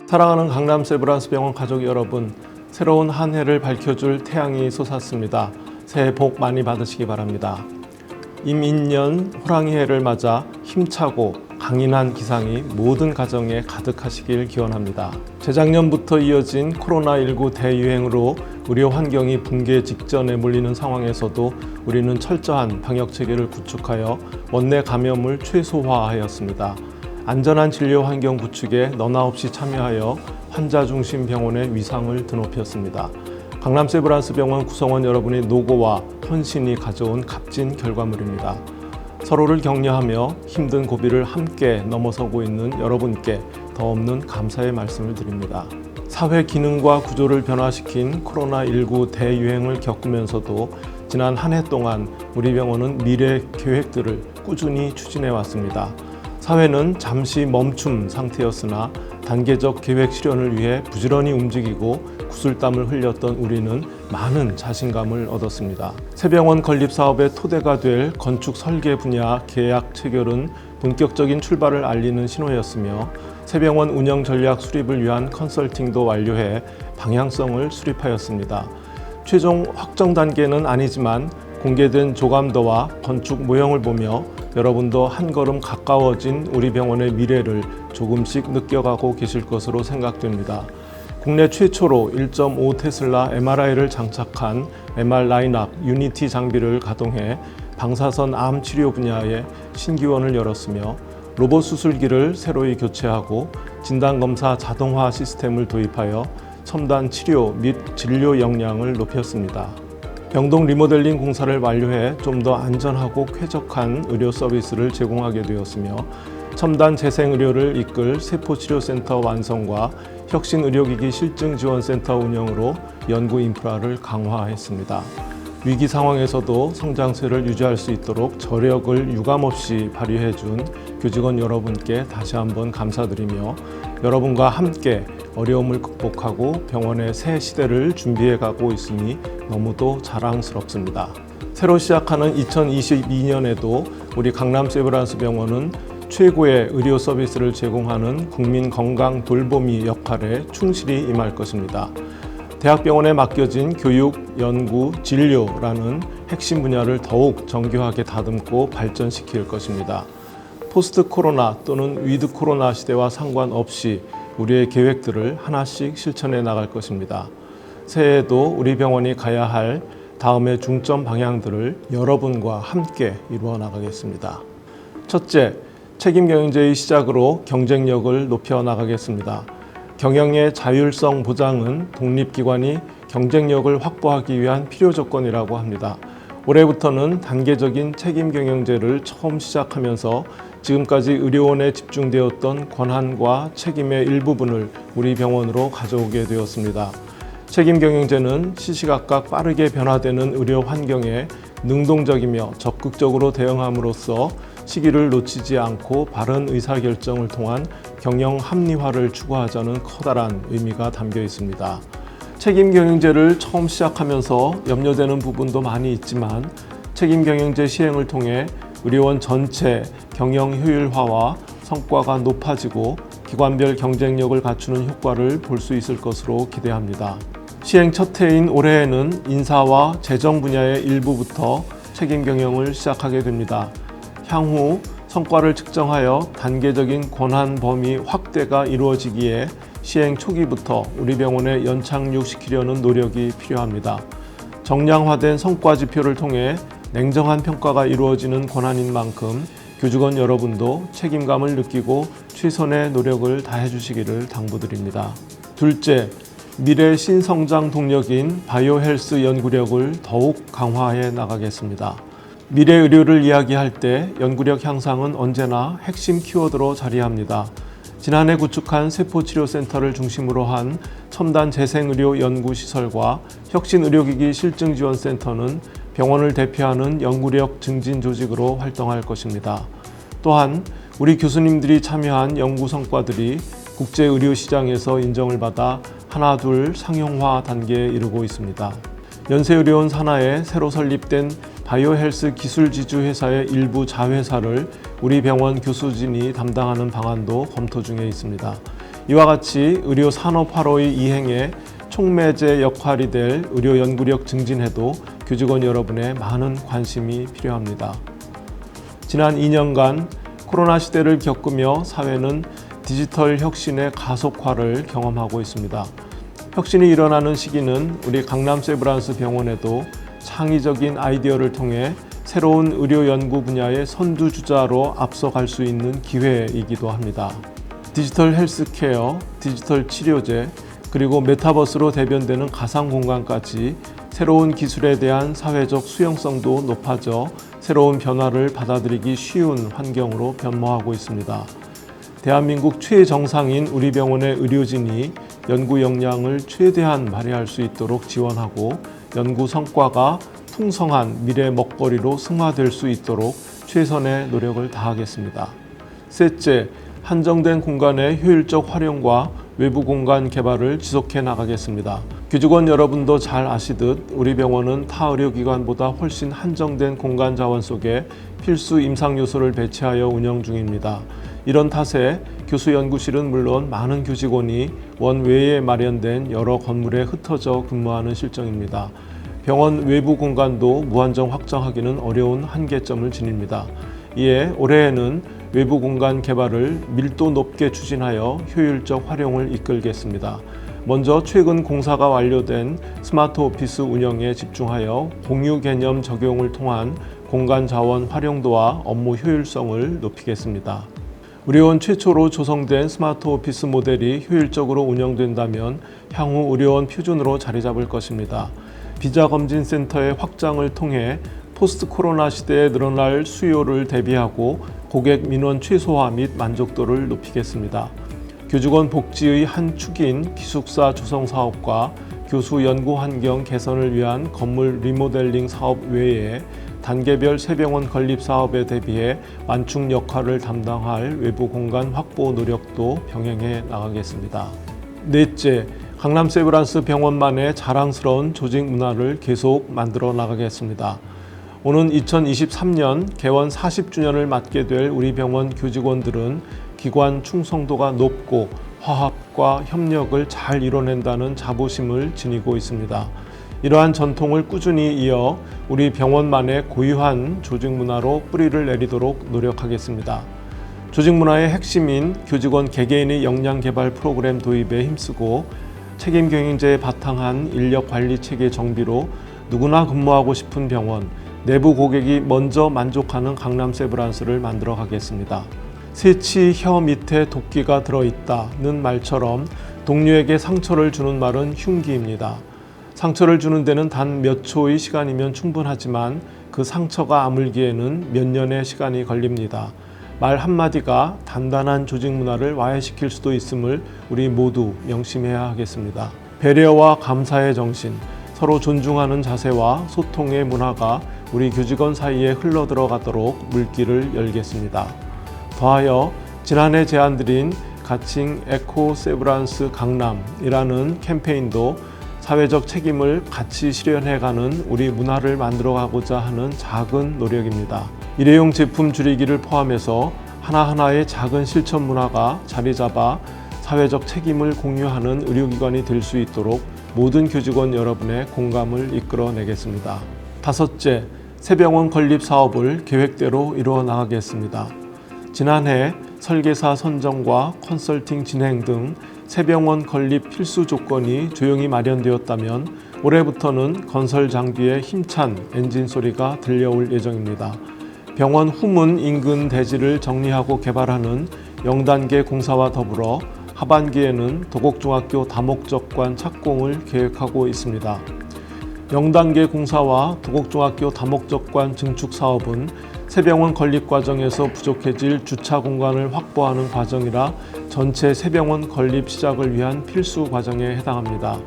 사랑하는 강남 세브란스병원 가족 여러분, 새로운 한 해를 밝혀줄 태양이 솟았습니다. 새해 복 많이 받으시기 바랍니다. 임인년 호랑이 해를 맞아 힘차고 강인한 기상이 모든 가정에 가득하시길 기원합니다. 재작년부터 이어진 코로나19 대유행으로 의료 환경이 붕괴 직전에 몰리는 상황에서도 우리는 철저한 방역 체계를 구축하여 원내 감염을 최소화하였습니다. 안전한 진료 환경 구축에 너나 없이 참여하여 환자 중심 병원의 위상을 드높였습니다. 강남 세브란스병원 구성원 여러분의 노고와 헌신이 가져온 값진 결과물입니다. 서로를 격려하며 힘든 고비를 함께 넘어서고 있는 여러분께 더 없는 감사의 말씀을 드립니다. 사회 기능과 구조를 변화시킨 코로나19 대유행을 겪으면서도 지난 한 해 동안 우리 병원은 미래 계획들을 꾸준히 추진해 왔습니다. 사회는 잠시 멈춤 상태였으나 단계적 계획 실현을 위해 부지런히 움직이고 구슬땀을 흘렸던 우리는 많은 자신감을 얻었습니다. 새병원 건립 사업의 토대가 될 건축 설계 분야 계약 체결은 본격적인 출발을 알리는 신호였으며 새병원 운영 전략 수립을 위한 컨설팅도 완료해 방향성을 수립하였습니다. 최종 확정 단계는 아니지만 공개된 조감도와 건축 모형을 보며 여러분도 한 걸음 가까워진 우리 병원의 미래를 조금씩 느껴가고 계실 것으로 생각됩니다. 국내 최초로 1.5 테슬라 MRI를 장착한 MR 라인업 유니티 장비를 가동해 방사선 암 치료 분야에 신기원을 열었으며 로봇 수술기를 새로이 교체하고 진단검사 자동화 시스템을 도입하여 첨단 치료 및 진료 역량을 높였습니다. 병동 리모델링 공사를 완료해 좀 더 안전하고 쾌적한 의료 서비스를 제공하게 되었으며 첨단 재생의료를 이끌 세포치료센터 완성과 혁신의료기기 실증지원센터 운영으로 연구 인프라를 강화했습니다. 위기 상황에서도 성장세를 유지할 수 있도록 저력을 유감없이 발휘해준 교직원 여러분께 다시 한번 감사드리며 여러분과 함께 어려움을 극복하고 병원의 새 시대를 준비해가고 있으니 너무도 자랑스럽습니다. 새로 시작하는 2022년에도 우리 강남 세브란스병원은 최고의 의료 서비스를 제공하는 국민 건강 돌보미 역할에 충실히 임할 것입니다. 대학병원에 맡겨진 교육, 연구, 진료라는 핵심 분야를 더욱 정교하게 다듬고 발전시킬 것입니다. 포스트 코로나 또는 위드 코로나 시대와 상관없이 우리의 계획들을 하나씩 실천해 나갈 것입니다. 새해에도 우리 병원이 가야 할 다음의 중점 방향들을 여러분과 함께 이루어 나가겠습니다. 첫째, 책임 경영제의 시작으로 경쟁력을 높여 나가겠습니다. 경영의 자율성 보장은 독립기관이 경쟁력을 확보하기 위한 필요 조건이라고 합니다. 올해부터는 단계적인 책임 경영제를 처음 시작하면서 지금까지 의료원에 집중되었던 권한과 책임의 일부분을 우리 병원으로 가져오게 되었습니다. 책임 경영제는 시시각각 빠르게 변화되는 의료 환경에 능동적이며 적극적으로 대응함으로써 시기를 놓치지 않고 바른 의사결정을 통한 경영 합리화를 추구하자는 커다란 의미가 담겨 있습니다. 책임 경영제를 처음 시작하면서 염려되는 부분도 많이 있지만 책임 경영제 시행을 통해 의료원 전체 경영 효율화와 성과가 높아지고 기관별 경쟁력을 갖추는 효과를 볼 수 있을 것으로 기대합니다. 시행 첫 해인 올해에는 인사와 재정 분야의 일부부터 책임 경영을 시작하게 됩니다. 향후 성과를 측정하여 단계적인 권한 범위 확대가 이루어지기에 시행 초기부터 우리 병원에 연착륙시키려는 노력이 필요합니다. 정량화된 성과 지표를 통해 냉정한 평가가 이루어지는 권한인 만큼 교직원 여러분도 책임감을 느끼고 최선의 노력을 다해 주시기를 당부드립니다. 둘째, 미래 신성장 동력인 바이오 헬스 연구력을 더욱 강화해 나가겠습니다. 미래 의료를 이야기할 때 연구력 향상은 언제나 핵심 키워드로 자리합니다. 지난해 구축한 세포치료센터를 중심으로 한 첨단 재생의료 연구시설과 혁신의료기기 실증지원센터는 병원을 대표하는 연구력 증진 조직으로 활동할 것입니다. 또한 우리 교수님들이 참여한 연구 성과들이 국제의료시장에서 인정을 받아 하나둘 상용화 단계에 이르고 있습니다. 연세의료원 산하에 새로 설립된 바이오 헬스 기술지주 회사의 일부 자회사를 우리 병원 교수진이 담당하는 방안도 검토 중에 있습니다. 이와 같이 의료 산업화로의 이행에 촉매제 역할이 될 의료 연구력 증진에도 교직원 여러분의 많은 관심이 필요합니다. 지난 2년간 코로나 시대를 겪으며 사회는 디지털 혁신의 가속화를 경험하고 있습니다. 혁신이 일어나는 시기는 우리 강남 세브란스 병원에도 창의적인 아이디어를 통해 새로운 의료 연구 분야의 선두주자로 앞서갈 수 있는 기회이기도 합니다. 디지털 헬스케어, 디지털 치료제, 그리고 메타버스로 대변되는 가상 공간까지 새로운 기술에 대한 사회적 수용성도 높아져 새로운 변화를 받아들이기 쉬운 환경으로 변모하고 있습니다. 대한민국 최정상인 우리 병원의 의료진이 연구 역량을 최대한 발휘할 수 있도록 지원하고 연구 성과가 풍성한 미래 먹거리로 승화될 수 있도록 최선의 노력을 다하겠습니다. 셋째, 한정된 공간의 효율적 활용과 외부 공간 개발을 지속해 나가겠습니다. 교직원 여러분도 잘 아시듯 우리 병원은 타 의료기관보다 훨씬 한정된 공간 자원 속에 필수 임상 요소를 배치하여 운영 중입니다. 이런 탓에 교수 연구실은 물론 많은 교직원이 원외에 마련된 여러 건물에 흩어져 근무하는 실정입니다. 병원 외부 공간도 무한정 확장하기는 어려운 한계점을 지닙니다. 이에 올해에는 외부 공간 개발을 밀도 높게 추진하여 효율적 활용을 이끌겠습니다. 먼저 최근 공사가 완료된 스마트 오피스 운영에 집중하여 공유 개념 적용을 통한 공간 자원 활용도와 업무 효율성을 높이겠습니다. 의료원 최초로 조성된 스마트 오피스 모델이 효율적으로 운영된다면 향후 의료원 표준으로 자리 잡을 것입니다. 비자검진센터의 확장을 통해 포스트 코로나 시대에 늘어날 수요를 대비하고 고객 민원 최소화 및 만족도를 높이겠습니다. 교직원 복지의 한 축인 기숙사 조성 사업과 교수 연구 환경 개선을 위한 건물 리모델링 사업 외에 단계별 새병원 건립 사업에 대비해 완충 역할을 담당할 외부 공간 확보 노력도 병행해 나가겠습니다. 넷째, 강남 세브란스 병원만의 자랑스러운 조직 문화를 계속 만들어 나가겠습니다. 오는 2023년 개원 40주년을 맞게 될 우리 병원 교직원들은 기관 충성도가 높고 화합과 협력을 잘 이뤄낸다는 자부심을 지니고 있습니다. 이러한 전통을 꾸준히 이어 우리 병원만의 고유한 조직 문화로 뿌리를 내리도록 노력하겠습니다. 조직 문화의 핵심인 교직원 개개인의 역량 개발 프로그램 도입에 힘쓰고 책임 경영제에 바탕한 인력 관리 체계 정비로 누구나 근무하고 싶은 병원, 내부 고객이 먼저 만족하는 강남 세브란스를 만들어 가겠습니다. 새치 혀 밑에 도끼가 들어있다는 말처럼 동료에게 상처를 주는 말은 흉기입니다. 상처를 주는 데는 단 몇 초의 시간이면 충분하지만 그 상처가 아물기에는 몇 년의 시간이 걸립니다. 말 한마디가 단단한 조직 문화를 와해시킬 수도 있음을 우리 모두 명심해야 하겠습니다. 배려와 감사의 정신, 서로 존중하는 자세와 소통의 문화가 우리 교직원 사이에 흘러들어가도록 물길을 열겠습니다. 더하여 지난해 제안드린 가칭 에코 세브란스 강남이라는 캠페인도 사회적 책임을 같이 실현해가는 우리 문화를 만들어가고자 하는 작은 노력입니다. 일회용 제품 줄이기를 포함해서 하나하나의 작은 실천 문화가 자리 잡아 사회적 책임을 공유하는 의료기관이 될 수 있도록 모든 교직원 여러분의 공감을 이끌어내겠습니다. 다섯째, 새병원 건립 사업을 계획대로 이루어 나가겠습니다. 지난해 설계사 선정과 컨설팅 진행 등 새병원 건립 필수 조건이 조용히 마련되었다면 올해부터는 건설 장비의 힘찬 엔진 소리가 들려올 예정입니다. 병원 후문 인근 대지를 정리하고 개발하는 0단계 공사와 더불어 하반기에는 도곡중학교 다목적관 착공을 계획하고 있습니다. 0단계 공사와 도곡중학교 다목적관 증축 사업은 새병원 건립 과정에서 부족해질 주차 공간을 확보하는 과정이라 전체 새병원 건립 시작을 위한 필수 과정에 해당합니다.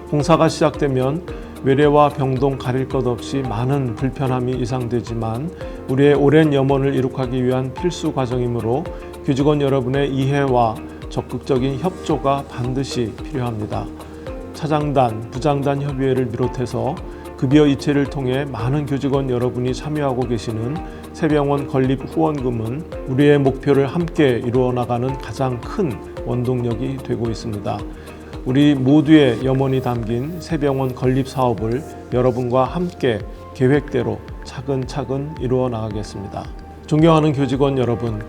공사가 시작되면 외래와 병동 가릴 것 없이 많은 불편함이 예상되지만 우리의 오랜 염원을 이룩하기 위한 필수 과정이므로 교직원 여러분의 이해와 적극적인 협조가 반드시 필요합니다. 차장단, 부장단 협의회를 비롯해서 급여 이체를 통해 많은 교직원 여러분이 참여하고 계시는 새병원 건립 후원금은 우리의 목표를 함께 이루어 나가는 가장 큰 원동력이 되고 있습니다. 우리 모두의 염원이 담긴 새병원 건립 사업을 여러분과 함께 계획대로 차근차근 이루어 나가겠습니다. 존경하는 교직원 여러분,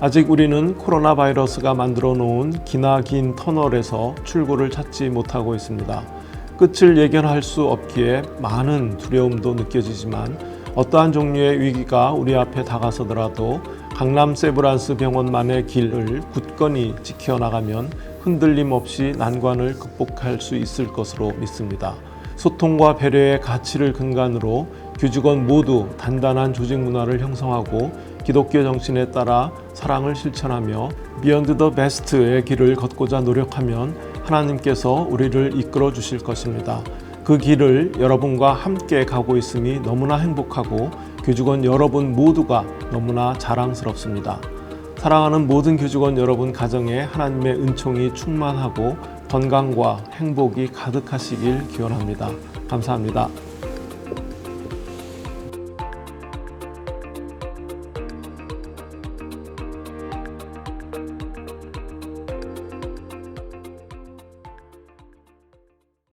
아직 우리는 코로나 바이러스가 만들어 놓은 기나긴 터널에서 출구를 찾지 못하고 있습니다. 끝을 예견할 수 없기에 많은 두려움도 느껴지지만 어떠한 종류의 위기가 우리 앞에 다가서더라도 강남 세브란스 병원만의 길을 굳건히 지켜나가면 흔들림 없이 난관을 극복할 수 있을 것으로 믿습니다. 소통과 배려의 가치를 근간으로 교직원 모두 단단한 조직 문화를 형성하고 기독교 정신에 따라 사랑을 실천하며 비욘드 더 베스트의 길을 걷고자 노력하면 하나님께서 우리를 이끌어 주실 것입니다. 그 길을 여러분과 함께 가고 있음이 너무나 행복하고 교직원 여러분 모두가 너무나 자랑스럽습니다. 사랑하는 모든 교직원 여러분 가정에 하나님의 은총이 충만하고 건강과 행복이 가득하시길 기원합니다. 감사합니다.